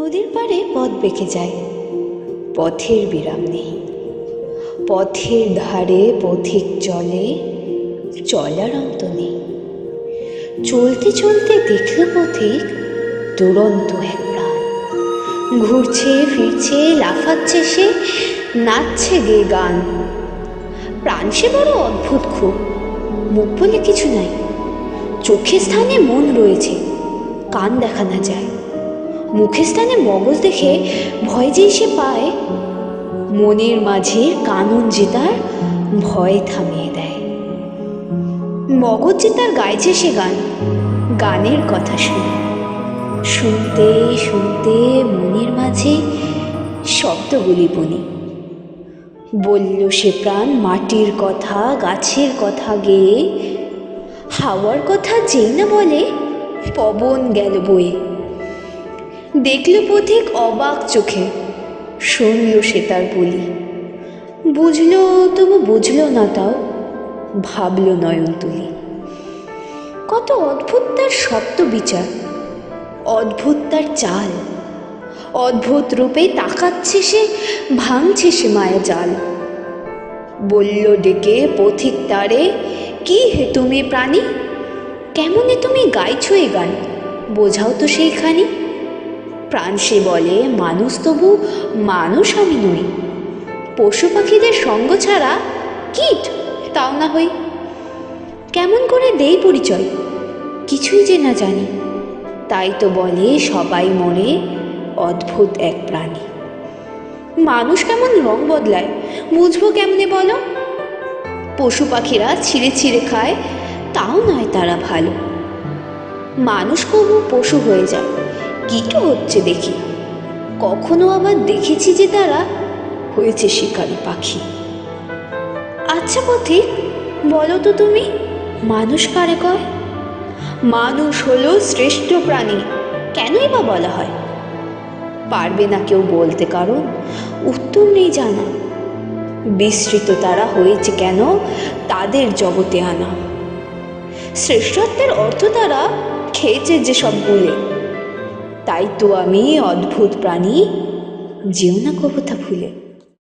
নদীর পাড়ে পথ বেঁকে যায়, পথের বিরাম নেই। পথের ধারে পথিক চলে, চলার অন্ত নেই। চলতে চলতে দেখল পথিক দুরন্ত এক প্রাণ, ঘুরছে ফিরছে লাফাচ্ছে সে, নাচছে গে গান। প্রাণ সে বড় অদ্ভুত, খুব মুখ বলে কিছু নাই, চোখের স্থানে মন রয়েছে, কান দেখা না যায়। মুখের স্থানে মগজ দেখে ভয় যে সে পায়, মনের মাঝে কানন যে তার ভয় থামিয়ে দেয়। মগজ যে তার গাইছে সে গান, গানের কথা শুনে শুনতে শুনতে মনের মাঝে শব্দগুলি বলি। বলল সে প্রাণ মাটির কথা, গাছের কথা গেয়ে, হাওয়ার কথা যেই না বলে পবন গেল বয়ে। দেখল পথিক অবাক চোখে, শুনল সে তার বলি। বুঝলো তবু বুঝলো না, তাও ভাবল নয়ন তুলি। কত অদ্ভুত তার শব্দ বিচার, অদ্ভুত তার চাল, অদ্ভুত রূপে তাকাচ্ছে সে, ভাঙছে সে মায়া জাল। বলল ডেকে পথিক তারে, কি হে তুমি প্রাণী, কেমনে তুমি গাইছো এ গান, বোঝাও তো সেইখানি। প্রাণ সে বলে মানুষ, তবু মানুষ আমি নই, পশু পাখিদের সঙ্গ ছাড়া কীট তাও না হই। কেমন করে দেই পরিচয়, কিছুই যে না জানি, তাই তো বলে সবাই মনে অদ্ভুত এক প্রাণী। মানুষ কেমন রং বদলায়, বুঝবো কেমনে বলো। পশু পাখিরা ছিঁড়ে ছিঁড়ে খায়, তাও নয় তারা ভালো। মানুষ কবু পশু হয়ে যায়, কীটও হচ্ছে দেখি। কখনো আবার দেখেছি যে তারা হয়েছে শিকারী পাখি। আচ্ছা পথিক, বলো তো তুমি, মানুষ কারে কয়? মানুষ হলো শ্রেষ্ঠ প্রাণী, কেনই বা বলা হয়? পারবে না কেউ বলতে, কারণ উত্তর নেই জানা। বিস্মৃত তারা হয়েছে কেন তাদের জগতে আনা। শ্রেষ্ঠত্বের অর্থ তারা খেয়েছে যে সব গুলে, তাই তো আমি অদ্ভুত প্রাণী, যেও না কবুতা ভুলে।